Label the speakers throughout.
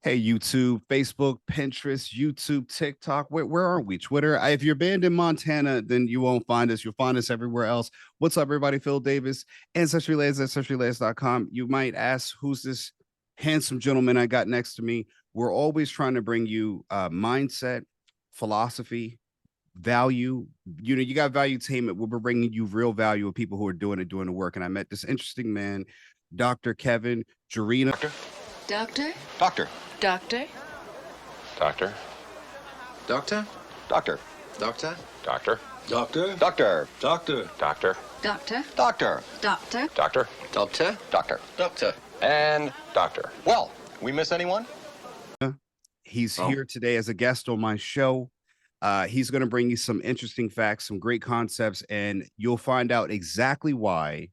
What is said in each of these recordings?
Speaker 1: Hey, YouTube, Facebook, Pinterest, YouTube, TikTok. Where are we? Twitter. If you're banned in Montana, then you won't find us. You'll find us everywhere else. What's up, everybody? Phil Davis, Ancestry Lands, AncestryLands.com. You might ask, who's this handsome gentleman I got next to me? We're always trying to bring you mindset, philosophy, value. You got valuetainment. We're bringing you real value of people who are doing the work. And I met this interesting man, Dr. Kevin Gyurina.
Speaker 2: Doctor?
Speaker 3: Doctor.
Speaker 2: Doctor?
Speaker 3: Doctor.
Speaker 4: Doctor?
Speaker 3: Doctor.
Speaker 4: Doctor?
Speaker 3: Doctor.
Speaker 4: Doctor?
Speaker 3: Doctor.
Speaker 4: Doctor?
Speaker 3: Doctor.
Speaker 2: Doctor?
Speaker 3: Doctor.
Speaker 2: Doctor?
Speaker 3: Doctor.
Speaker 4: Doctor?
Speaker 3: Doctor.
Speaker 4: Doctor?
Speaker 3: And doctor. Well, we miss anyone?
Speaker 1: He's here today as a guest on my show. He's going to bring you some interesting facts, some great concepts, and you'll find out exactly why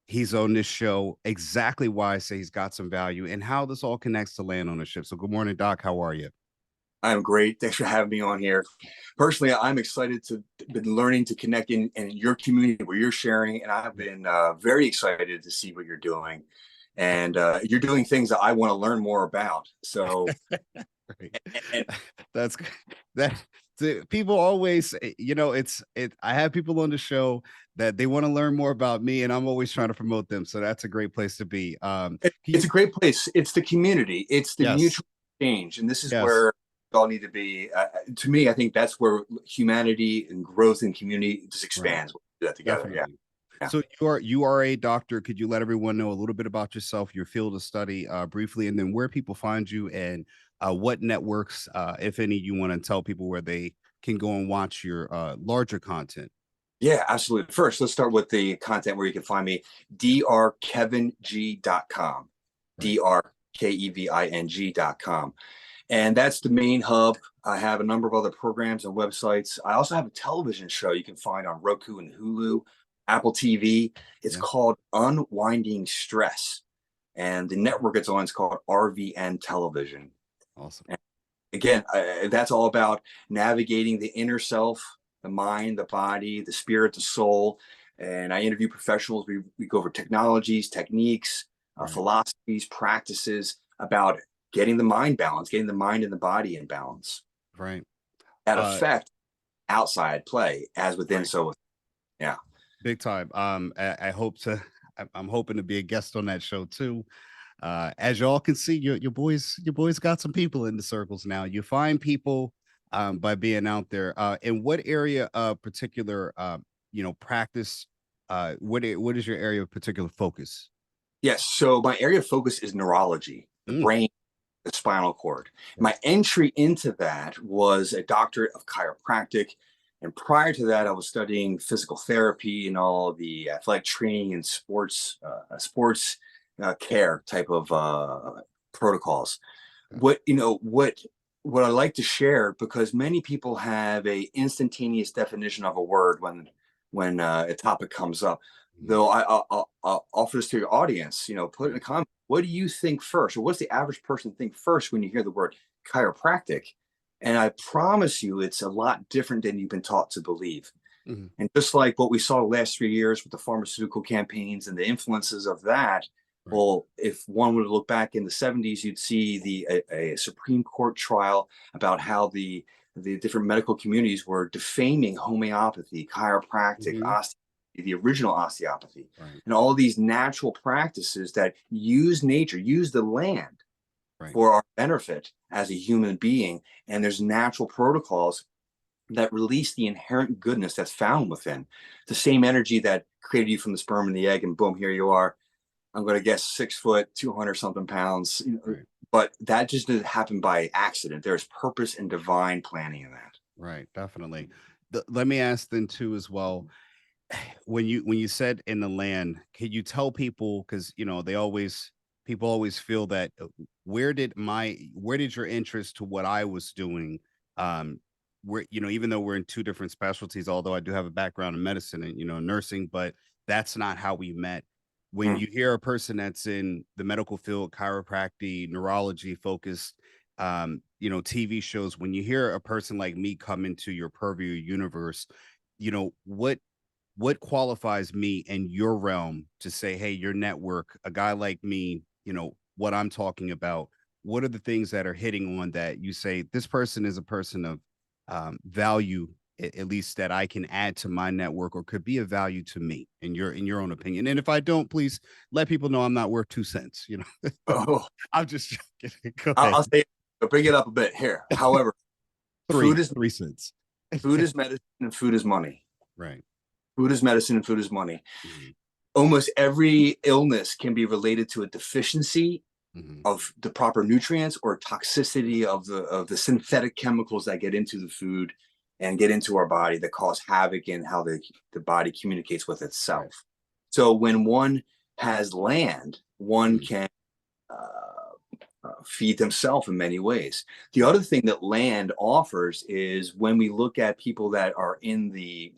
Speaker 1: he's on this show, exactly why I say he's got some value, and how this all connects to land ownership. So good morning, Doc. How are you?
Speaker 4: I'm great. Thanks for having me on here. Personally, I'm excited to been learning to connect in your community where you're sharing, and I've been very excited to see what you're doing. And you're doing things that I want to learn more about. So
Speaker 1: and that's that. People always, I have people on the show that they want to learn more about me, and I'm always trying to promote them. So that's a great place to be.
Speaker 4: It's a great place. It's the community. It's the mutual exchange, and this is where we all need to be. To me, I think that's where humanity and growth and community just expands. Right. We do that together.
Speaker 1: Definitely. Yeah. So you are a doctor. Could you let everyone know a little bit about yourself, your field of study, briefly, and then where people find you, and what networks, if any, you want to tell people where they can go and watch your larger content?
Speaker 4: Yeah, absolutely. First, let's start with the content where you can find me, drkeving.com, drkeving.com. And that's the main hub. I have a number of other programs and websites. I also have a television show you can find on Roku and Hulu, Apple TV. It's called Unwinding Stress. And the network it's on is called RVN Television.
Speaker 1: Awesome.
Speaker 4: And again, that's all about navigating the inner self, the mind, the body, the spirit, the soul. And I interview professionals. We go over technologies, techniques, philosophies, practices about getting the mind balanced, getting the mind and the body in balance.
Speaker 1: Right.
Speaker 4: That affect outside play as within. So, yeah.
Speaker 1: Big time. I'm hoping to be a guest on that show too. As y'all can see, your boys got some people in the circles now. You find people by being out there. In what area of particular, practice? What is your area of particular focus?
Speaker 4: Yes. So my area of focus is neurology, the brain, the spinal cord. My entry into that was a doctorate of chiropractic. And prior to that, I was studying physical therapy and all the athletic training and sports care type of protocols. What I like to share, because many people have a instantaneous definition of a word when a topic comes up. Though I'll offer this to your audience, put in a comment. What do you think first, or what's the average person think first when you hear the word chiropractic? And I promise you, it's a lot different than you've been taught to believe. Mm-hmm. And just like what we saw the last 3 years with the pharmaceutical campaigns and the influences of that, well, if one would look back in the 70s, you'd see a Supreme Court trial about how the different medical communities were defaming homeopathy, chiropractic, osteopathy, the original osteopathy, and all these natural practices that use nature, use the land for our benefit as a human being. And there's natural protocols that release the inherent goodness that's found within. The same energy that created you from the sperm and the egg, and boom, here you are. I'm going to guess 6 foot, 200 something pounds. But that just didn't happen by accident. There's purpose and divine planning in that.
Speaker 1: Right, definitely. Let me ask then too as well. When you said in the land, can you tell people, because people always feel that where did your interest to what I was doing, where even though we're in two different specialties, although I do have a background in medicine and nursing, but that's not how we met. When you hear a person that's in the medical field, chiropractic, neurology focused, TV shows, when you hear a person like me come into your purview universe, what qualifies me in your realm to say, hey, your network, a guy like me, what I'm talking about, what are the things that are hitting on that you say this person is a person of value, at least that I can add to my network or could be of value to me in your own opinion. And if I don't, please let people know I'm not worth 2 cents.
Speaker 4: Oh,
Speaker 1: I'm just joking. Go
Speaker 4: I'll,
Speaker 1: ahead.
Speaker 4: I'll say, I'll bring it up a bit here. However, food is
Speaker 1: 3 cents.
Speaker 4: food is medicine and food is money.
Speaker 1: Right.
Speaker 4: Food is medicine and food is money.
Speaker 1: Mhm.
Speaker 4: Almost every illness can be related to a deficiency
Speaker 1: Mhm.
Speaker 4: of the proper nutrients or toxicity of the synthetic chemicals that get into the food and get into our body that cause havoc in how the body communicates with itself.
Speaker 1: Right.
Speaker 4: So when one has land, one
Speaker 1: Mhm.
Speaker 4: can feed themselves in many ways. The
Speaker 1: Right.
Speaker 4: other thing that land offers is when we look at people that are in the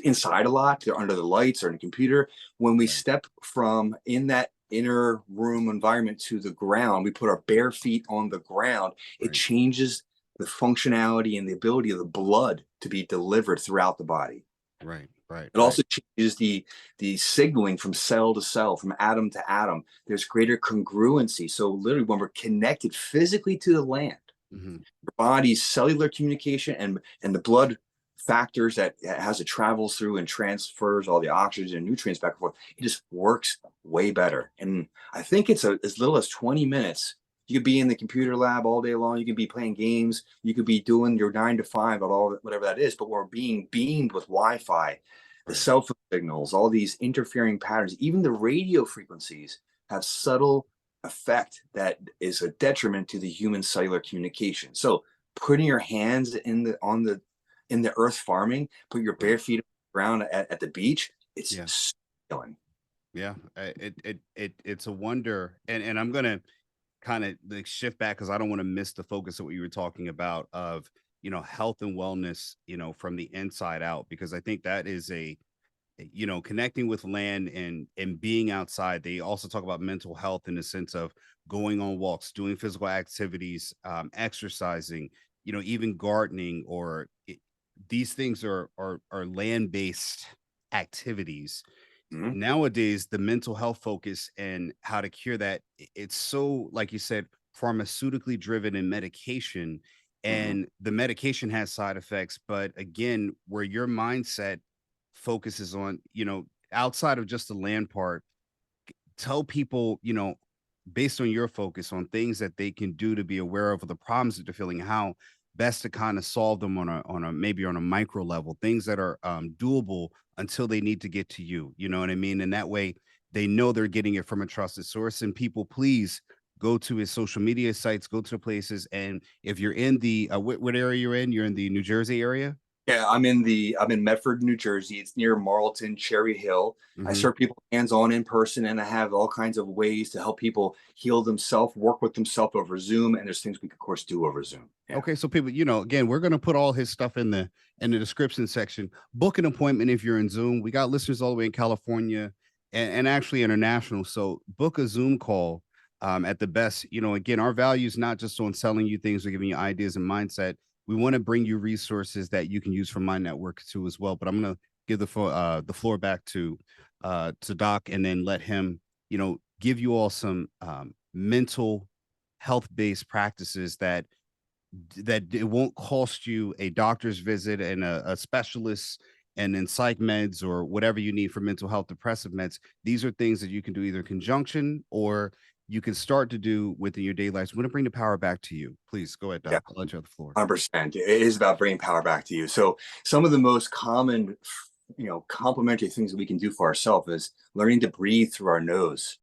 Speaker 4: inside a lot, they're under the lights or in the computer. When we
Speaker 1: Right.
Speaker 4: step from in that inner room environment to the ground, we put our bare feet on the ground. It
Speaker 1: Right.
Speaker 4: changes the functionality and the ability of the blood to be delivered throughout the body.
Speaker 1: Right. Right.
Speaker 4: It
Speaker 1: Right.
Speaker 4: also changes the signaling from cell to cell, from atom to atom. There's greater congruency. So literally, when we're connected physically to the land,
Speaker 1: Mhm.
Speaker 4: your body's cellular communication and the blood factors that it has it travels through and transfers all the oxygen and nutrients back and forth, it just works way better. And I think it's as little as 20 minutes. You could be in the computer lab all day long. You could be playing games. You could be doing your 9 to 5 at all, whatever that is. But we're being beamed with Wi-Fi, the
Speaker 1: Right.
Speaker 4: cell phone signals, all these interfering patterns, even the radio frequencies have subtle effect that is a detriment to the human cellular communication. So putting your hands in the earth farming, put your bare
Speaker 1: Right.
Speaker 4: feet on the ground at the beach, it's
Speaker 1: Yeah.
Speaker 4: stunning.
Speaker 1: Yeah. It's a wonder. And I'm gonna kind of like shift back because I don't want to miss the focus of what you were talking about of health and wellness, from the inside out, because I think that is connecting with land and being outside. They also talk about mental health in the sense of going on walks, doing physical activities, exercising, even gardening these things are land based activities.
Speaker 4: Mhm.
Speaker 1: Nowadays the mental health focus and how to cure that, it's so, like you said, pharmaceutically driven in medication,
Speaker 4: Mhm.
Speaker 1: and the medication has side effects. But again, where your mindset focuses on, outside of just the land part, tell people, based on your focus on things that they can do to be aware of the problems that they're feeling, how best to kind of solve them on a maybe on a micro level, things that are doable until they need to get to you. You know what I mean? And that way they know they're getting it from a trusted source. And people, please go to his social media sites, go to the places. And if you're in the what area you're in, you're in the New Jersey area.
Speaker 4: Yeah, I'm in Medford, New Jersey. It's near Marlton, Cherry Hill. I
Speaker 1: Hmm.
Speaker 4: serve people hands-on in person, and I have all kinds of ways to help people heal themselves, work with themselves over Zoom, and there's things we can, of course, do over Zoom. Yeah.
Speaker 1: Okay, so people, again, we're gonna put all his stuff in the description section. Book an appointment if you're in Zoom. We got listeners all the way in California and actually international. So book a Zoom call at the best. Again, our value is not just on selling you things or giving you ideas and mindset. We want to bring you resources that you can use from my network too as well. But I'm gonna give the floor back to Doc, and then let him, give you all some mental health based practices that it won't cost you a doctor's visit and a specialist and then psych meds or whatever you need for mental health depressive meds. These are things that you can do either in conjunction or you can start to do within your daily life. So I'm going to bring the power back to you. Please go ahead,
Speaker 4: Yeah.
Speaker 1: Doc. I'll let you have the floor.
Speaker 4: 100%. It is about bringing power back to you. So some of the most common, complementary things that we can do for ourselves is learning to breathe through our nose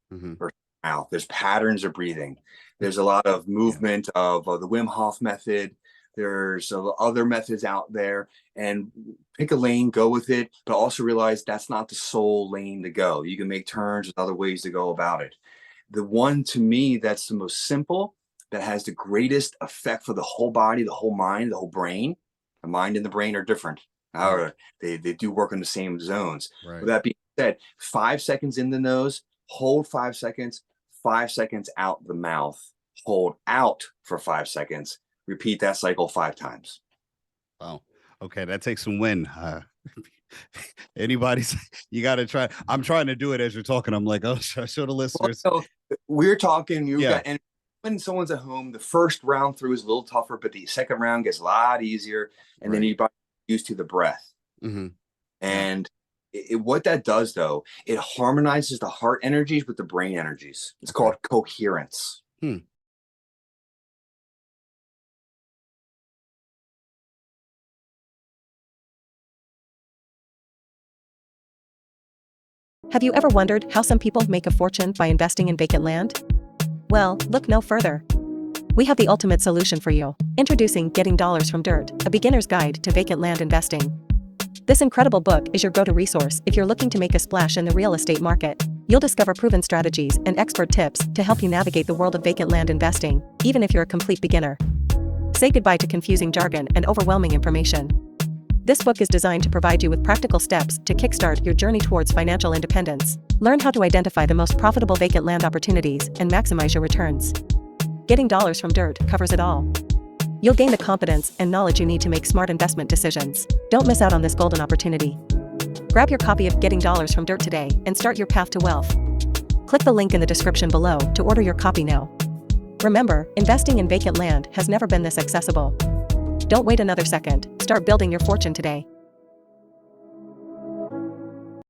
Speaker 1: Hmm.
Speaker 4: versus mouth. There's patterns of breathing. There's a lot of
Speaker 1: Yeah.
Speaker 4: movement of the Wim Hof method. There's other methods out there, and pick a lane, go with it, but also realize that's not the sole lane to go. You can make turns and other ways to go about it. The one to me that's the most simple, that has the greatest effect for the whole body, the whole mind, the whole brain. The mind and the brain are different.
Speaker 1: Right.
Speaker 4: However, they do work in the same zones. With
Speaker 1: Right.
Speaker 4: that being said, 5 seconds in the nose, hold 5 seconds, 5 seconds out the mouth, hold out for 5 seconds, repeat that cycle 5 times.
Speaker 1: Wow. Okay. That takes some wind. Anybody's, you got to try. I'm trying to do it as you're talking. I'm like, oh, show the listeners.
Speaker 4: Well, we're talking, you've
Speaker 1: Yeah.
Speaker 4: got, and when someone's at home, the first round through is a little tougher, but the second round gets a lot easier. And then
Speaker 1: Right.
Speaker 4: you get used to the breath.
Speaker 1: Mm-hmm.
Speaker 4: And what that does, though, it harmonizes the heart energies with the brain energies. It's
Speaker 1: Okay.
Speaker 4: called coherence.
Speaker 5: Have you ever wondered how some people make a fortune by investing in vacant land? Well, look no further. We have the ultimate solution for you. Introducing Getting Dollars from Dirt, a beginner's guide to vacant land investing. This incredible book is your go-to resource if you're looking to make a splash in the real estate market. You'll discover proven strategies and expert tips to help you navigate the world of vacant land investing, even if you're a complete beginner. Say goodbye to confusing jargon and overwhelming information. This book is designed to provide you with practical steps to kickstart your journey towards financial independence. Learn how to identify the most profitable vacant land opportunities and maximize your returns. Getting Dollars from Dirt covers it all. You'll gain the confidence and knowledge you need to make smart investment decisions. Don't miss out on this golden opportunity. Grab your copy of Getting Dollars from Dirt today and start your path to wealth. Click the link in the description below to order your copy now. Remember, investing in vacant land has never been this accessible. Don't wait another second. Start building your fortune today.